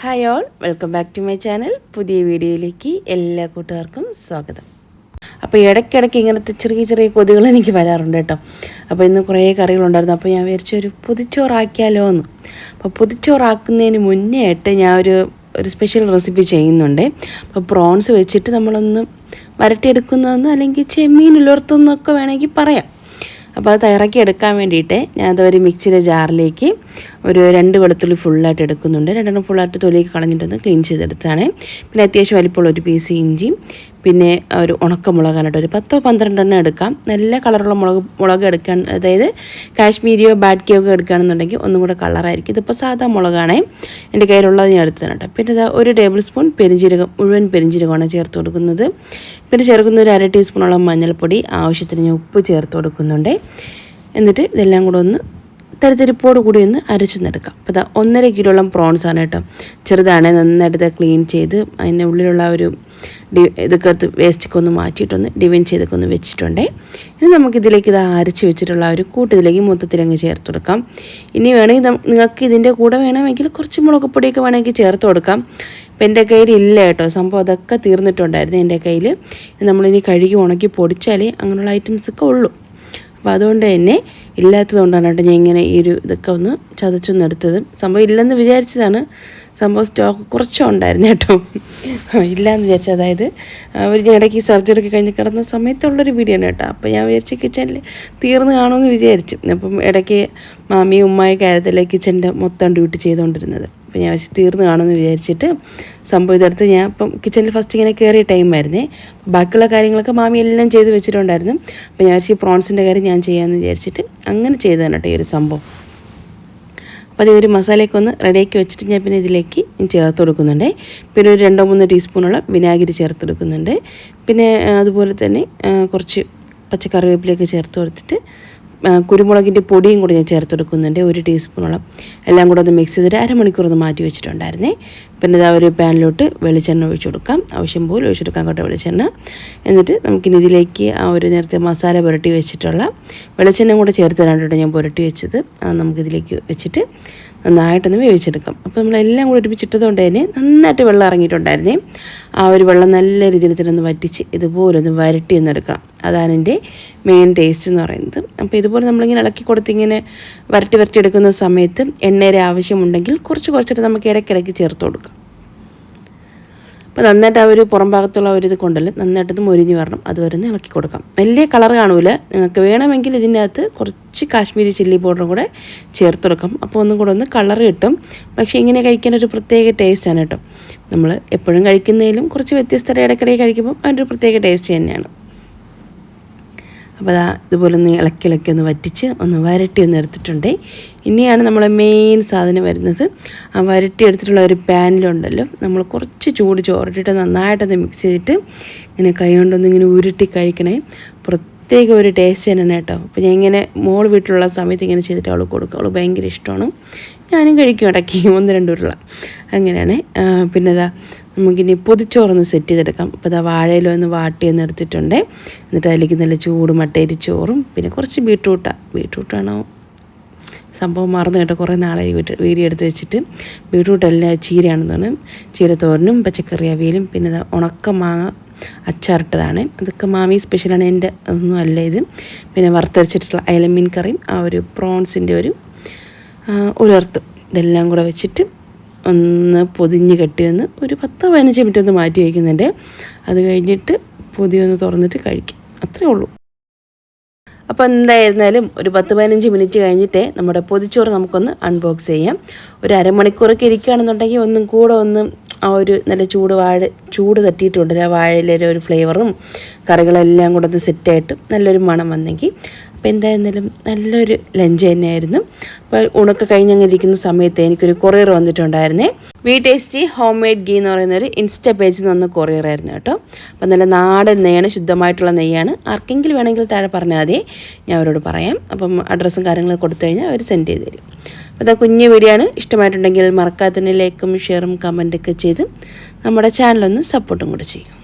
Hi all, welcome back to my channel. പുതിയ വീഡിയോയിലേക്ക് എല്ലാ കൂട്ടുകാർക്കും സ്വാഗതം. അപ്പോൾ ഇടയ്ക്കിടയ്ക്ക് ഇങ്ങനത്തെ ചെറിയ ചെറിയ കൊതികൾ എനിക്ക് വരാറുണ്ട് കേട്ടോ. അപ്പോൾ ഇന്ന് കുറേ കറികളുണ്ടായിരുന്നു. അപ്പോൾ ഞാൻ വിചാരിച്ചൊരു പൊതിച്ചോറാക്കിയാലോ എന്ന്. അപ്പോൾ പൊതിച്ചോറാക്കുന്നതിന് മുന്നേ ആയിട്ട് ഞാൻ ഒരു സ്പെഷ്യൽ റെസിപ്പി ചെയ്യുന്നുണ്ട്. അപ്പോൾ പ്രോൺസ് വെച്ചിട്ട് നമ്മളൊന്ന് വരട്ടിയെടുക്കുന്നതെന്നോ അല്ലെങ്കിൽ ചെമ്മീൻ ഉലർത്തുന്നൊക്കെ വേണമെങ്കിൽ പറയാം. അപ്പോൾ അത് തയ്യാറാക്കി എടുക്കാൻ വേണ്ടിയിട്ട് ഞാനതൊരു മിക്സിയുടെ ജാറിലേക്ക് ഒരു 2 വെളുത്തുള്ളി ഫുള്ളായിട്ട് എടുക്കുന്നുണ്ട്. 2 ഫുള്ളായിട്ട് തൊലിയൊക്കെ കളഞ്ഞിട്ടൊന്ന് ക്ലീൻ ചെയ്തെടുത്താണ്. പിന്നെ അത്യാവശ്യം വലിപ്പമുള്ള ഒരു പീസ് ഇഞ്ചിയും പിന്നെ ഒരു ഉണക്കമുളകാനായിട്ട് ഒരു 10-12 എണ്ണം എടുക്കാം. നല്ല കളറുള്ള മുളക് എടുക്കാൻ, അതായത് കാശ്മീരിയോ ബാഡ്കിയോ ഒക്കെ എടുക്കുകയാണെന്നുണ്ടെങ്കിൽ ഒന്നും കൂടെ കളറായിരിക്കും. ഇതിപ്പോൾ സാധാ മുളകാണ് എൻ്റെ കയ്യിലുള്ളത്, ഞാൻ എടുത്തതാണ് കേട്ടോ. പിന്നെ ഇത് 1 ടേബിൾ സ്പൂൺ പെരിഞ്ജീരകം, മുഴുവൻ പെരിഞ്ജീരകമാണ് ചേർത്ത് കൊടുക്കുന്നത്. പിന്നെ ചേർക്കുന്ന ഒരു 1/2 ടീസ്പൂണോളം മഞ്ഞൾപ്പൊടി, ആവശ്യത്തിന് ഞാൻ ഉപ്പ് ചേർത്ത് കൊടുക്കുന്നുണ്ട്. എന്നിട്ട് ഇതെല്ലാം കൂടെ ഒന്ന് തരിതരിപ്പോട് കൂടി ഒന്ന് അരച്ചെന്നെടുക്കാം. അപ്പോൾ ഇതാ 1.5 കിലോളം പ്രോൺസ് ആണ് കേട്ടോ. ചെറുതാണ്, നന്നായിട്ട് ഇത് ക്ലീൻ ചെയ്ത് അതിൻ്റെ ഉള്ളിലുള്ള ഒരു ഇതൊക്കെ വേസ്റ്റൊക്കെ ഒന്ന് മാറ്റിയിട്ടൊന്ന് ഡിവൈൻ ചെയ്തൊക്കെ ഒന്ന് വെച്ചിട്ടുണ്ട്. ഇനി നമുക്കിതിലേക്ക് ഇത് അരച്ച് വെച്ചിട്ടുള്ള ഒരു കൂട്ടത്തിലേക്ക് മൊത്തത്തിലങ്ങ് ചേർത്ത് കൊടുക്കാം. ഇനി വേണമെങ്കിൽ നിങ്ങൾക്ക് ഇതിൻ്റെ കൂടെ വേണമെങ്കിൽ കുറച്ച് മുളക് പൊടിയൊക്കെ വേണമെങ്കിൽ ചേർത്ത് കൊടുക്കാം. ഇപ്പം എൻ്റെ കയ്യിൽ ഇല്ല കേട്ടോ, സംഭവം അതൊക്കെ തീർന്നിട്ടുണ്ടായിരുന്നു എൻ്റെ കയ്യിൽ. നമ്മളിനി കഴുകി ഉണക്കി പൊടിച്ചാലേ അങ്ങനെയുള്ള ഐറ്റംസൊക്കെ ഉള്ളൂ. അപ്പോൾ അതുകൊണ്ട് തന്നെ ഇല്ലാത്തതുകൊണ്ടാണ് കേട്ടോ ഞാൻ ഇങ്ങനെ ഇതൊക്കെ ഒന്ന് ചതച്ചൊന്ന് എടുത്തത്. സംഭവം ഇല്ലെന്ന് വിചാരിച്ചതാണ്, സംഭവം സ്റ്റോക്ക് കുറച്ചും ഉണ്ടായിരുന്നു കേട്ടോ. ഇല്ലയെന്ന് വിചാരിച്ചത്, അതായത് ഞാൻ ഇടയ്ക്ക് സർജറി ഒക്കെ കഴിഞ്ഞ് കിടന്ന സമയത്തുള്ളൊരു വീഡിയോ ആണ് കേട്ടോ. അപ്പോൾ ഞാൻ വിചാരിച്ച് കിച്ചണിൽ തീർന്ന് കാണുമെന്ന് വിചാരിച്ചു. അപ്പം ഇടയ്ക്ക് മാമിയും ഉമ്മായൊക്കെ ആയതല്ലേ കിച്ചൻ്റെ മൊത്തം ഡ്യൂട്ടി ചെയ്തുകൊണ്ടിരുന്നത്. അപ്പോൾ ഞാൻ വെച്ച് തീർന്ന് കാണുമെന്ന് വിചാരിച്ചിട്ട് സംഭവം ഇതെടുത്ത് ഞാൻ ഇപ്പം കിച്ചണിൽ ഫസ്റ്റ് ഇങ്ങനെ കയറിയ ടൈമായിരുന്നേ. ബാക്കിയുള്ള കാര്യങ്ങളൊക്കെ മാമി എല്ലാം ചെയ്ത് വെച്ചിട്ടുണ്ടായിരുന്നു. അപ്പോൾ ഞാൻ വെച്ച് പ്രോൺസിൻ്റെ കാര്യം ഞാൻ ചെയ്യാമെന്ന് വിചാരിച്ചിട്ട് അങ്ങനെ ചെയ്തതാണ് കേട്ടോ ഈ ഒരു സംഭവം. അപ്പോൾ അത് ഒരു മസാലയൊക്കെ ഒന്ന് റെഡിയാക്കി വെച്ചിട്ട് ഞാൻ പിന്നെ ഇതിലേക്ക് ചേർത്ത് കൊടുക്കുന്നുണ്ട്. പിന്നെ ഒരു 2-3 ടീസ്പൂണോളം വിനാഗിരി ചേർത്ത് കൊടുക്കുന്നുണ്ട്. പിന്നെ അതുപോലെ തന്നെ കുറച്ച് പച്ചക്കറിവേപ്പിലൊക്കെ ചേർത്ത് കൊടുത്തിട്ട് കുരുമുളകിൻ്റെ പൊടിയും കൂടി ഞാൻ ചേർത്ത് കൊടുക്കുന്നുണ്ട്, 1 ടീസ്പൂണോളം. എല്ലാം കൂടെ ഒന്ന് മിക്സ് ചെയ്തിട്ട് അരമണിക്കൂർ ഒന്ന് മാറ്റി വെച്ചിട്ടുണ്ടായിരുന്നേ. പിന്നെ ഇതാ ഒരു പാനിലോട്ട് വെളിച്ചെണ്ണ ഒഴിച്ചു കൊടുക്കാം, ആവശ്യം പോലെ ഒഴിച്ചു കൊടുക്കാം കേട്ടോ വെളിച്ചെണ്ണ. എന്നിട്ട് നമുക്കിനി ഇതിലേക്ക് നേരത്തെ മസാല പുരട്ടി വെച്ചിട്ടുള്ള വെളിച്ചെണ്ണ കൂടെ ചേർത്തിട്ടാണ് കേട്ടോ ഞാൻ പുരട്ടി വെച്ചത്. നമുക്കിതിലേക്ക് വെച്ചിട്ട് നന്നായിട്ടൊന്ന് വേവിച്ചെടുക്കാം. അപ്പോൾ നമ്മളെല്ലാം കൂടി ഒരുമിച്ചിട്ടത് കൊണ്ട് തന്നെ നന്നായിട്ട് വെള്ളം ഇറങ്ങിയിട്ടുണ്ടായിരുന്നേ. ആ ഒരു വെള്ളം നല്ല രീതിയിൽ തന്നെ വറ്റിച്ച് ഇതുപോലെ ഒന്ന് വരട്ടി ഒന്ന് എടുക്കണം. അതാണ് എൻ്റെ മെയിൻ ടേസ്റ്റ് എന്ന് പറയുന്നത്. അപ്പോൾ ഇതുപോലെ നമ്മളിങ്ങനെ ഇളക്കി കൊടുത്തിങ്ങനെ വരട്ടി എടുക്കുന്ന സമയത്ത് എണ്ണയുടെ ആവശ്യമുണ്ടെങ്കിൽ കുറച്ചിട്ട് നമുക്ക് ഇടയ്ക്കിടയ്ക്ക് ചേർത്ത് കൊടുക്കാം. അപ്പോൾ നന്നായിട്ട് ആ ഒരു പുറം ഭാഗത്തുള്ള ഇത് കൊണ്ടല്ലോ നന്നായിട്ടത് മൊരിഞ്ഞ് വരണം, അതുവരെ ഒന്ന് ഇളക്കി കൊടുക്കാം. വലിയ കളർ കാണൂല, നിങ്ങൾക്ക് വേണമെങ്കിൽ ഇതിൻ്റെ അകത്ത് കുറച്ച് കാശ്മീരി ചില്ലി പൗഡറും കൂടെ ചേർത്ത് കൊടുക്കാം. അപ്പോൾ ഒന്നും കൂടെ ഒന്ന് കളർ കിട്ടും. പക്ഷേ ഇങ്ങനെ കഴിക്കാൻ ഒരു പ്രത്യേക ടേസ്റ്റാണ് കേട്ടോ. നമ്മൾ എപ്പോഴും കഴിക്കുന്നതിലും കുറച്ച് വ്യത്യസ്തത ഇടയ്ക്കിടയ്ക്ക് കഴിക്കുമ്പോൾ അതിൻ്റെ ഒരു പ്രത്യേക ടേസ്റ്റ് തന്നെയാണ്. അപ്പോൾ ഇതുപോലെ ഒന്ന് ഇളക്കി ഒന്ന് വറ്റിച്ച് ഒന്ന് വരട്ടി ഒന്ന് എടുത്തിട്ടുണ്ട്. ഇനിയാണ് നമ്മളെ മെയിൻ സാധനം വരുന്നത്. ആ വരട്ടി എടുത്തിട്ടുള്ള ഒരു പാനിലുണ്ടല്ലോ, നമ്മൾ കുറച്ച് ചൂട് ചോറിട്ടിട്ട് നന്നായിട്ടൊന്ന് മിക്സ് ചെയ്തിട്ട് ഇങ്ങനെ കൈ കൊണ്ടൊന്ന് ഇങ്ങനെ ഉരുട്ടി കഴിക്കണേ. പ്രത്യേക ഒരു ടേസ്റ്റ് തന്നെയാണ് കേട്ടോ. അപ്പോൾ ഞാൻ ഇങ്ങനെ മോൾ വീട്ടിലുള്ള സമയത്ത് ഇങ്ങനെ ചെയ്തിട്ട് അവൾ കൊടുക്കും, അവൾ ഭയങ്കര ഇഷ്ടമാണ്. ഞാനും കഴിക്കും ഇടയ്ക്ക് 1-2 ഉരുള അങ്ങനെയാണ്. പിന്നെ നമുക്കിനി പൊതിച്ചോറൊന്ന് സെറ്റ് ചെയ്തെടുക്കാം. അപ്പോൾ വാഴയിലൊന്ന് വാട്ടിയൊന്ന് എടുത്തിട്ടുണ്ട്. എന്നിട്ട് അതിലേക്ക് നല്ല ചൂട് മട്ടേരി ചോറും പിന്നെ കുറച്ച് ബീട്രൂട്ടാണോ സംഭവം മറന്നു കേട്ടോ, കുറേ നാളെ വീഡിയോ എടുത്ത് വെച്ചിട്ട്. ബീട്രൂട്ടല്ല, ചീരയാണെന്ന് തോന്നും. ചീരത്തോരനും പച്ചക്കറി അവിയലും പിന്നെ ഉണക്ക മാങ്ങ അച്ചാറിട്ടതാണ്. അതൊക്കെ മാമി സ്പെഷ്യലാണ്, എൻ്റെ ഒന്നും അല്ല ഇത്. പിന്നെ വറുത്തരച്ചിട്ടുള്ള അയലമീൻ കറിയും ആ ഒരു പ്രോൺസിൻ്റെ ഒരു ഉലർത്തും, ഇതെല്ലാം കൂടെ വെച്ചിട്ട് ഒന്ന് പൊതിഞ്ഞ് കെട്ടിയൊന്ന് ഒരു 10-15 മിനിറ്റ് ഒന്ന് മാറ്റി വയ്ക്കുന്നുണ്ട്. അത് കഴിഞ്ഞിട്ട് പൊതിയൊന്ന് തുറന്നിട്ട് കഴിക്കും, അത്രേ ഉള്ളൂ. അപ്പോൾ എന്തായിരുന്നാലും ഒരു 10-15 മിനിറ്റ് കഴിഞ്ഞിട്ട് നമ്മുടെ പൊതിച്ചോറ് നമുക്കൊന്ന് അൺബോക്സ് ചെയ്യാം. ഒരു അരമണിക്കൂറൊക്കെ ഇരിക്കുകയാണെന്നുണ്ടെങ്കിൽ ഒന്നും കൂടെ ഒന്ന് ആ ഒരു നല്ല ചൂട് തട്ടിയിട്ടുണ്ട്. ആ വാഴയിലെ ഒരു ഫ്ലേവറും കറികളെല്ലാം കൂടെ ഒന്ന് സെറ്റായിട്ട് നല്ലൊരു മണം വന്നെങ്കിൽ. അപ്പോൾ എന്തായിരുന്നാലും നല്ലൊരു ലഞ്ച് തന്നെയായിരുന്നു. അപ്പോൾ ഊണൊക്കെ കഴിഞ്ഞങ്ങനെ ഇരിക്കുന്ന സമയത്ത് എനിക്കൊരു കൊറിയർ വന്നിട്ടുണ്ടായിരുന്നേ. V tasty home made ghee എന്ന് പറയുന്നൊരു ഇൻസ്റ്റ പേജിൽ നിന്ന് വന്ന കൊറിയറായിരുന്നു കേട്ടോ. അപ്പോൾ നല്ല നാടൻ നെയ്യാണ്, ശുദ്ധമായിട്ടുള്ള നെയ്യാണ്. ആർക്കെങ്കിലും വേണമെങ്കിൽ താഴെ പറഞ്ഞാൽ മതി, ഞാൻ അവരോട് പറയാം. അപ്പം അഡ്രസ്സും കാര്യങ്ങളും കൊടുത്തു കഴിഞ്ഞാൽ അവർ സെൻഡ് ചെയ്ത് തരും. അപ്പോൾ കുഞ്ഞു വീഡിയോ ആണ്, ഇഷ്ടമായിട്ടുണ്ടെങ്കിൽ മറക്കാതെ തന്നെ ലൈക്കും ഷെയറും കമൻറ്റൊക്കെ ചെയ്ത് നമ്മുടെ ചാനലൊന്ന് സപ്പോർട്ടും കൂടെ ചെയ്യും.